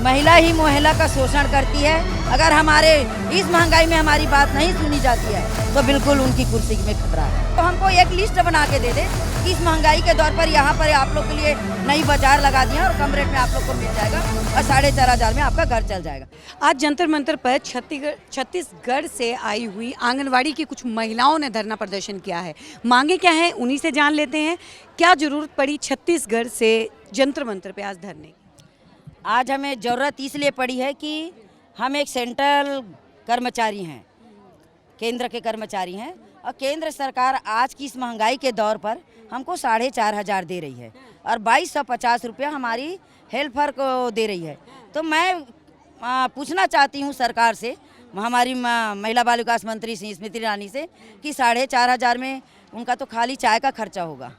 महिला ही महिला का शोषण करती है। अगर हमारे इस महंगाई में हमारी बात नहीं सुनी जाती है तो बिल्कुल उनकी कुर्सी में खतरा है। तो हमको एक लिस्ट बना के दे दे कि इस महंगाई के दौर पर यहाँ पर आप लोग के लिए नई बाजार लगा दिया और कम रेट में आप लोग को मिल जाएगा और 4,500 में आपका घर चल जाएगा। आज जंतर मंतर पर छत्तीसगढ़ से आई हुई आंगनवाड़ी की कुछ महिलाओं ने धरना प्रदर्शन किया है। मांगे क्या है उन्हीं से जान लेते हैं। क्या जरूरत पड़ी छत्तीसगढ़ से जंतर मंतर पे आज धरने की? आज हमें ज़रूरत इसलिए पड़ी है कि हम एक सेंट्रल कर्मचारी हैं, केंद्र के कर्मचारी हैं और केंद्र सरकार आज की इस महंगाई के दौर पर हमको 4,500 दे रही है और 2,250 रुपया हमारी हेल्पर को दे रही है। तो मैं पूछना चाहती हूँ सरकार से, हमारी महिला बाल विकास मंत्री स्मृति ईरानी से कि 4,500 में उनका तो खाली चाय का खर्चा होगा,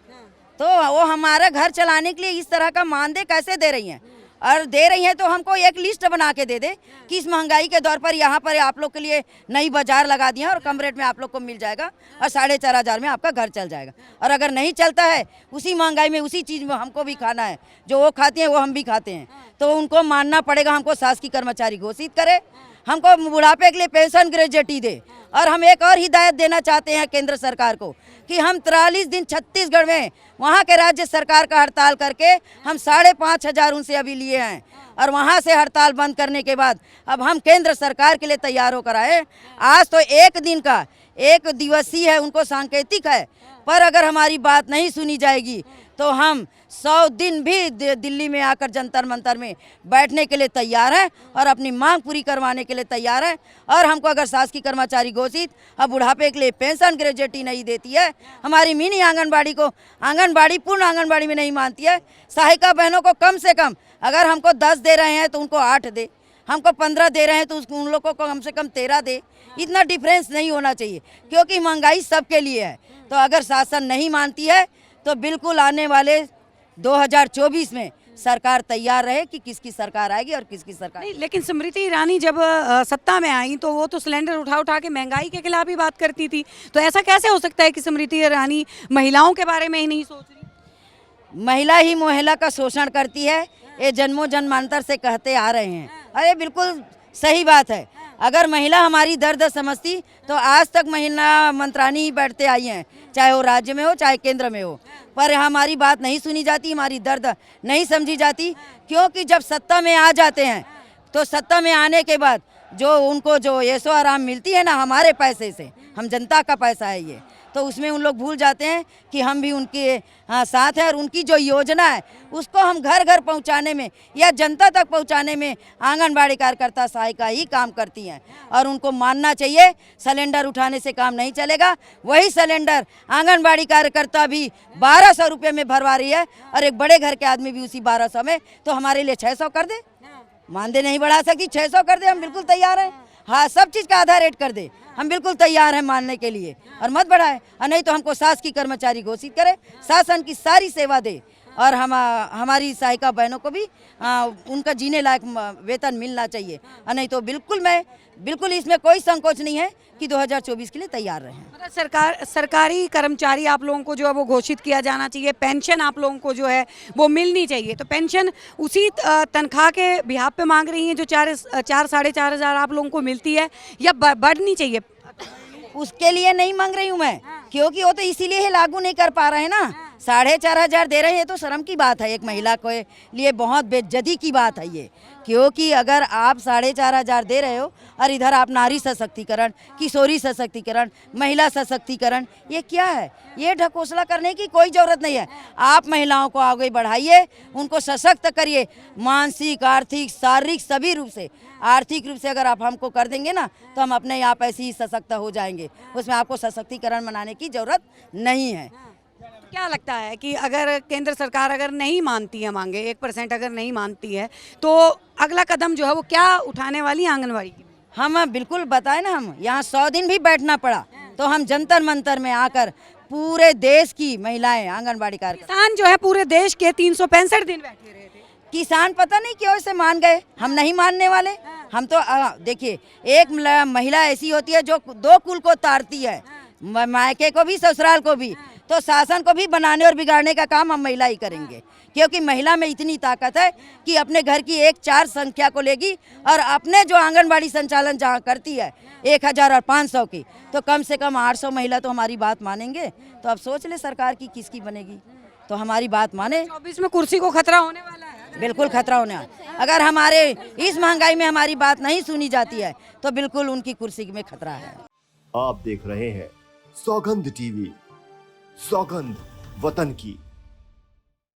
तो वो हमारा घर चलाने के लिए इस तरह का मानदेय कैसे दे रही हैं? और दे रही हैं तो हमको एक लिस्ट बना के दे दे कि इस महंगाई के दौर पर यहाँ पर आप लोग के लिए नई बाजार लगा दिया और कम रेट में आप लोग को मिल जाएगा और 4,500 में आपका घर चल जाएगा। और अगर नहीं चलता है उसी महंगाई में उसी चीज़ में हमको भी खाना है, जो वो खाती हैं वो हम भी खाते हैं, तो उनको मानना पड़ेगा। हमको शासकीय कर्मचारी घोषित करे, हमको बुढ़ापे के लिए पेंशन ग्रेजुएटी दे। और हम एक और हिदायत देना चाहते हैं केंद्र सरकार को कि हम 43 दिन छत्तीसगढ़ में वहाँ के राज्य सरकार का हड़ताल करके हम 5,500 उनसे अभी लिए हैं और वहाँ से हड़ताल बंद करने के बाद अब हम केंद्र सरकार के लिए तैयार होकर आए। आज तो एक दिन का एक दिवसीय है, उनको सांकेतिक है, पर अगर हमारी बात नहीं सुनी जाएगी तो हम 100 दिन भी दिल्ली में आकर जंतर मंतर में बैठने के लिए तैयार हैं और अपनी मांग पूरी करवाने के लिए तैयार हैं। और हमको अगर शासकीय कर्मचारी घोषित अब बुढ़ापे के लिए पेंशन ग्रेजुएटी नहीं देती है, हमारी मिनी आंगनबाड़ी को आंगनबाड़ी पूर्ण आंगनबाड़ी में नहीं मानती है, सहायिका बहनों को कम से कम अगर हमको 10 दे रहे हैं तो उनको 8 दे, हमको 15 दे रहे हैं तो उन लोगों को कम से कम 13 दे। इतना डिफरेंस नहीं होना चाहिए क्योंकि महंगाई सबके लिए है। तो अगर शासन नहीं मानती है तो बिल्कुल आने वाले 2024 में सरकार तैयार रहे कि किसकी सरकार आएगी और किसकी सरकार नहीं। लेकिन स्मृति ईरानी जब सत्ता में आई तो वो तो सिलेंडर उठा उठा के महंगाई के खिलाफ ही बात करती थी, तो ऐसा कैसे हो सकता है कि स्मृति ईरानी महिलाओं के बारे में ही नहीं सोच रही? महिला ही महिला का शोषण करती है, ये जन्मों जन्मांतर से कहते आ रहे हैं। अरे बिल्कुल सही बात है। अगर महिला हमारी दर्द समझती तो आज तक महिला मंत्राणी ही बैठते आई हैं, चाहे वो राज्य में हो चाहे केंद्र में हो, पर हमारी बात नहीं सुनी जाती, हमारी दर्द नहीं समझी जाती। क्योंकि जब सत्ता में आ जाते हैं तो सत्ता में आने के बाद जो उनको जो ऐशो आराम मिलती है ना हमारे पैसे से, हम जनता का पैसा है ये, तो उसमें उन लोग भूल जाते हैं कि हम भी उनके साथ हैं। और उनकी जो योजना है उसको हम घर घर पहुंचाने में या जनता तक पहुंचाने में आंगनबाड़ी कार्यकर्ता सहायिका ही काम करती हैं। और उनको मानना चाहिए सिलेंडर उठाने से काम नहीं चलेगा। वही सिलेंडर आंगनबाड़ी कार्यकर्ता भी 1,200 रुपये में भरवा रही है और एक बड़े घर के आदमी भी उसी 1,200 में, तो हमारे लिए 600 कर दे। मानदेय नहीं बढ़ा सकती, 600 कर दे, हम बिल्कुल तैयार हैं। हाँ, सब चीज़ का आधा रेट कर दे, हम बिल्कुल तैयार हैं मानने के लिए, और मत बढ़ाए। और नहीं तो हमको शासकीय कर्मचारी घोषित करे, शासन की सारी सेवा दे और हमारी सहायिका बहनों को भी उनका जीने लायक वेतन मिलना चाहिए। और नहीं तो बिल्कुल इसमें कोई संकोच नहीं है कि 2024 के लिए तैयार रहें। मतलब सरकारी कर्मचारी आप लोगों को जो है वो घोषित किया जाना चाहिए, पेंशन आप लोगों को जो है वो मिलनी चाहिए। तो पेंशन उसी तनख्वाह के बिहाफ पे मांग रही हैं जो 4,500 आप लोगों को मिलती है, या बढ़नी चाहिए? उसके लिए नहीं मांग रही हूँ मैं, क्योंकि वो तो इसीलिए ही लागू नहीं कर पा रहे हैं ना। 4,500 दे रहे हैं तो शर्म की बात है, एक महिला के लिए बहुत बेइज्जती की बात है ये। क्योंकि अगर आप 4,500 दे रहे हो और इधर आप नारी सशक्तिकरण, किशोरी सशक्तिकरण, महिला सशक्तिकरण, ये क्या है? ये ढकोसला करने की कोई ज़रूरत नहीं है। आप महिलाओं को आगे बढ़ाइए, उनको सशक्त करिए, मानसिक, आर्थिक, शारीरिक सभी रूप से। आर्थिक रूप से अगर आप हमको कर देंगे ना तो हम अपने आप ऐसे ही सशक्त हो जाएंगे, उसमें आपको सशक्तिकरण बनाने की ज़रूरत नहीं है। क्या लगता है कि अगर केंद्र सरकार अगर नहीं मानती है मांगे, 1% अगर नहीं मानती है, तो अगला कदम जो है वो क्या उठाने वाली आंगनवाड़ी की? हम बिल्कुल बताए ना, हम यहाँ 100 दिन भी बैठना पड़ा तो हम जंतर मंतर में आकर पूरे देश की महिलाएं आंगनबाड़ी कार्यकर्ता, किसान जो है पूरे देश के 365 दिन बैठे रहे थे। किसान पता नहीं क्यों इसे मान गए, हम नहीं मानने वाले। हम तो देखिए, एक महिला ऐसी होती है जो 2 कुल को तारती है, मायके को भी ससुराल को भी। तो शासन को भी बनाने और बिगाड़ने का काम हम महिला ही करेंगे, क्योंकि महिला में इतनी ताकत है कि अपने घर की 1-4 संख्या को लेगी और अपने जो आंगनबाड़ी संचालन जहाँ करती है 1000 और 500 की, तो कम से कम 800 महिला तो हमारी बात मानेंगे। तो अब सोच ले सरकार की किसकी बनेगी, तो हमारी बात माने। 24 में कुर्सी को खतरा होने वाला है। बिल्कुल खतरा होने वाला। अगर हमारे इस महंगाई में हमारी बात नहीं सुनी जाती है तो बिल्कुल उनकी कुर्सी में खतरा है। आप देख रहे हैं सौगंध टीवी, सौगंध वतन की।